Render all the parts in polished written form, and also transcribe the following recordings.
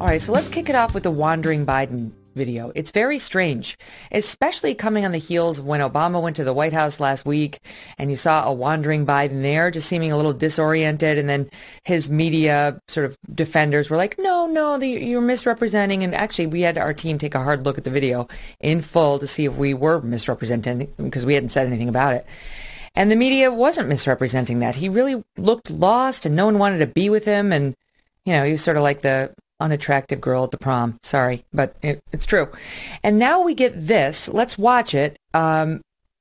All right, so let's kick it off with the wandering Biden video. It's very strange, especially coming on the heels of when Obama went to the White House last week and you saw a wandering Biden there, just seeming a little disoriented. And then his media sort of defenders were like, no, you're misrepresenting. And actually, we had our team take a hard look at the video in full to see if we were misrepresenting because we hadn't said anything about it. And the media wasn't misrepresenting that. He really looked lost and no one wanted to be with him. And, you know, he was sort of like the unattractive girl at the prom. Sorry, but it's true. And now we get this. Let's watch it. I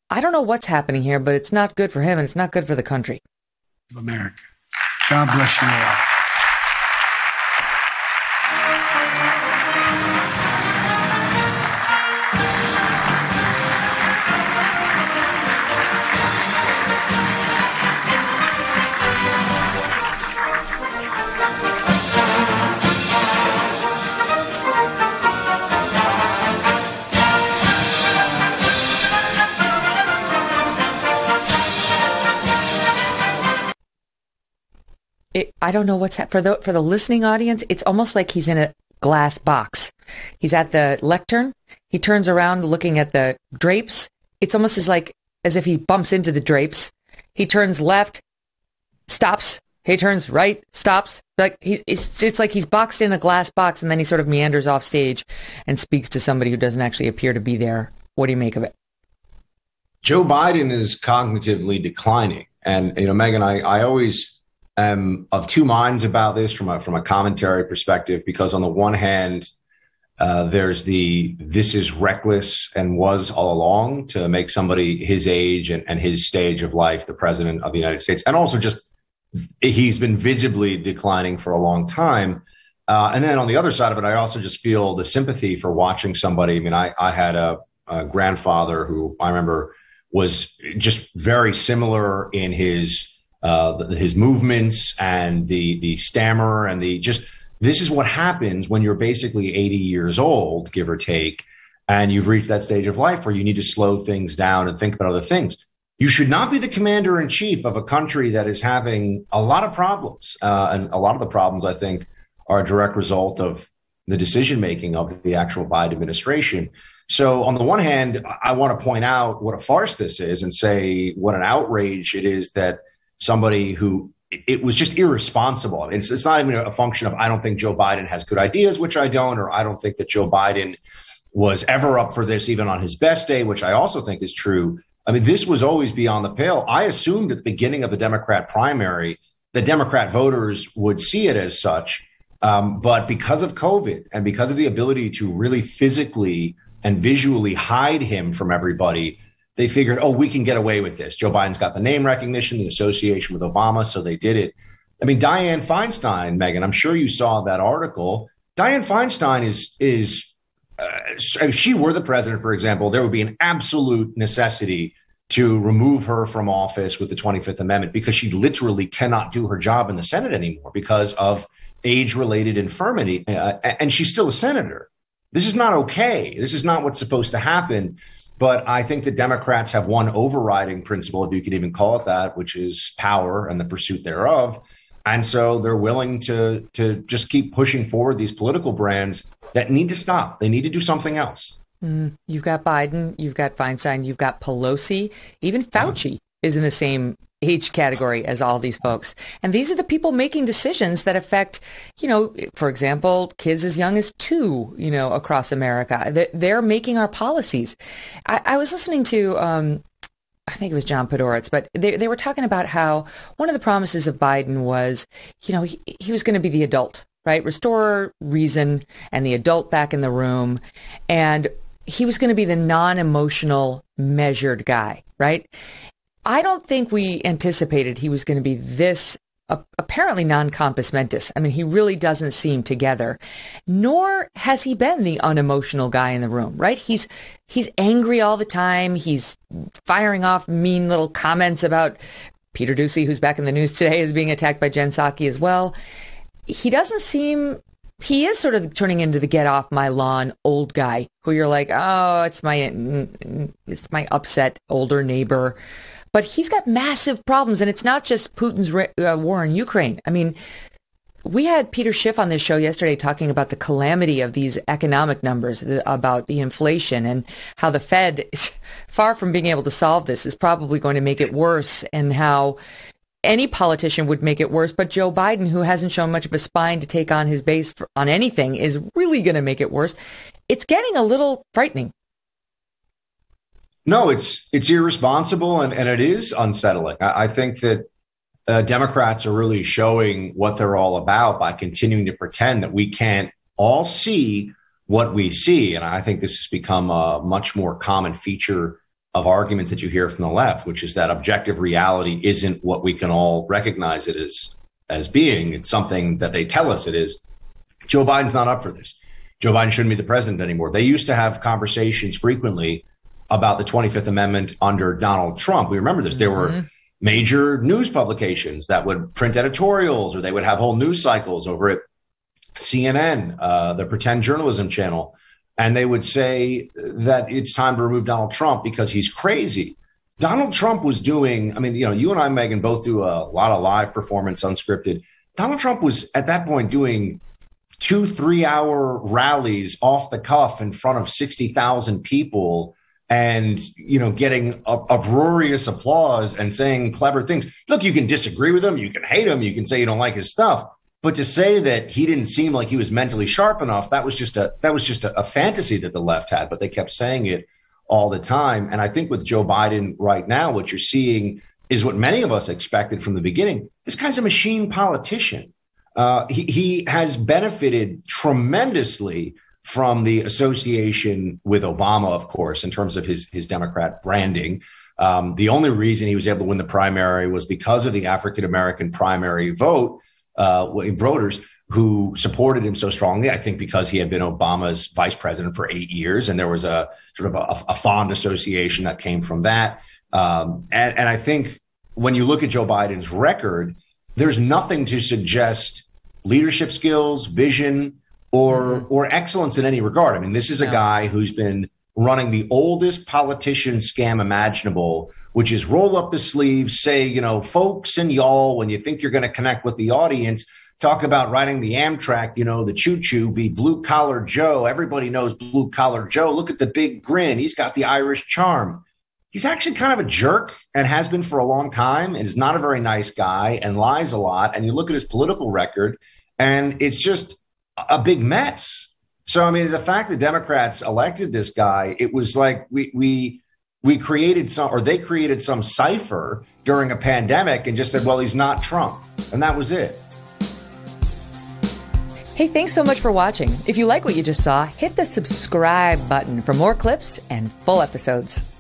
don't know what's happening here, but it's not good for him and it's not good for the country. America. God bless you all. I don't know what's for the listening audience. It's almost like he's in a glass box. He's at the lectern. He turns around looking at the drapes. It's almost as if he bumps into the drapes. He turns left, stops. He turns right, stops. Like it's like he's boxed in a glass box, and then he sort of meanders off stage and speaks to somebody who doesn't actually appear to be there. What do you make of it? Joe Biden is cognitively declining, and Megyn, I always of two minds about this from a commentary perspective, because on the one hand, there's this is reckless and was all along to make somebody his age and his stage of life the president of the United States. And also just he's been visibly declining for a long time. And then on the other side of it, I also just feel the sympathy for watching somebody. I mean, I had a grandfather who I remember was just very similar in his movements and the stammer and this is what happens when you're basically 80 years old, give or take, and you've reached that stage of life where you need to slow things down and think about other things. You should not be the commander in chief of a country that is having a lot of problems. And a lot of the problems, I think, are a direct result of the decision making of the actual Biden administration. So on the one hand, I want to point out what a farce this is and say what an outrage it is that somebody who it was just irresponsible. It's not even a function of I don't think Joe Biden has good ideas, which I don't, or I don't think that Joe Biden was ever up for this, even on his best day, which I also think is true. I mean, this was always beyond the pale. I assumed at the beginning of the Democrat primary, the Democrat voters would see it as such. But because of COVID and because of the ability to really physically and visually hide him from everybody, they figured, we can get away with this. Joe Biden's got the name recognition, the association with Obama, so they did it. I mean, Dianne Feinstein, Megyn, I'm sure you saw that article. Dianne Feinstein if she were the president, for example, there would be an absolute necessity to remove her from office with the 25th Amendment because she literally cannot do her job in the Senate anymore because of age-related infirmity. And she's still a senator. This is not okay. This is not what's supposed to happen. But I think the Democrats have one overriding principle, if you could even call it that, which is power and the pursuit thereof. And so they're willing to just keep pushing forward these political brands that need to stop. They need to do something else. You've got Biden, you've got Feinstein, you've got Pelosi, even Fauci is in the same age category as all these folks. And these are the people making decisions that affect, for example, kids as young as 2, across America. They're making our policies. I was listening to, I think it was John Podhoretz, but they were talking about how one of the promises of Biden was, he was going to be the adult, right? Restore reason and the adult back in the room. And he was going to be the non-emotional, measured guy, right? I don't think we anticipated he was going to be this apparently non-compos mentis. I mean, he really doesn't seem together, nor has he been the unemotional guy in the room, right? He's angry all the time. He's firing off mean little comments about Peter Doocy, who's back in the news today, is being attacked by Jen Psaki as well. He is sort of turning into the get off my lawn old guy who you're like, it's my upset older neighbor. But he's got massive problems, and it's not just Putin's war in Ukraine. I mean, We had Peter Schiff on this show yesterday talking about the calamity of these economic numbers, about the inflation, and how the Fed, far from being able to solve this, is probably going to make it worse, and how any politician would make it worse. But Joe Biden, who hasn't shown much of a spine to take on his base on anything, is really going to make it worse. It's getting a little frightening. No, it's irresponsible, and it is unsettling. I think that Democrats are really showing what they're all about by continuing to pretend that we can't all see what we see. And I think this has become a much more common feature of arguments that you hear from the left, which is that objective reality isn't what we can all recognize it as being. It's something that they tell us it is. Joe Biden's not up for this. Joe Biden shouldn't be the president anymore. They used to have conversations frequently about the 25th Amendment under Donald Trump. We remember this. There were major news publications that would print editorials, or they would have whole news cycles over at CNN, the pretend journalism channel. And they would say that it's time to remove Donald Trump because he's crazy. Donald Trump was doing, I mean, you know, you and I, Megyn, both do a lot of live performance, unscripted. Donald Trump was at that point doing 2-3 hour rallies off the cuff in front of 60,000 people, and, you know, getting uproarious applause and saying clever things. Look, you can disagree with him. You can hate him. You can say you don't like his stuff. But to say that he didn't seem like he was mentally sharp enough, that was just a fantasy that the left had. But they kept saying it all the time. And I think with Joe Biden right now, what you're seeing is what many of us expected from the beginning. This guy's a machine politician. He has benefited tremendously from the association with Obama, of course, in terms of his Democrat branding. The only reason he was able to win the primary was because of the African-American primary voters who supported him so strongly. I think because he had been Obama's vice president for 8 years, and there was a sort of a fond association that came from that. And I think when you look at Joe Biden's record, there's nothing to suggest leadership skills, vision, or excellence in any regard. I mean, this is a guy who's been running the oldest politician scam imaginable, which is roll up the sleeves, say, you know, folks and y'all, when you think you're going to connect with the audience, talk about riding the Amtrak, you know, the choo-choo, be blue collar Joe. Everybody knows blue collar Joe. Look at the big grin. He's got the Irish charm. He's actually kind of a jerk and has been for a long time, and is not a very nice guy and lies a lot. And you look at his political record, and it's just a big mess. So, I mean, the fact that Democrats elected this guy, it was like we created they created some cipher during a pandemic and just said, well, he's not Trump. And that was it. Hey, thanks so much for watching. If you like what you just saw, hit the subscribe button for more clips and full episodes.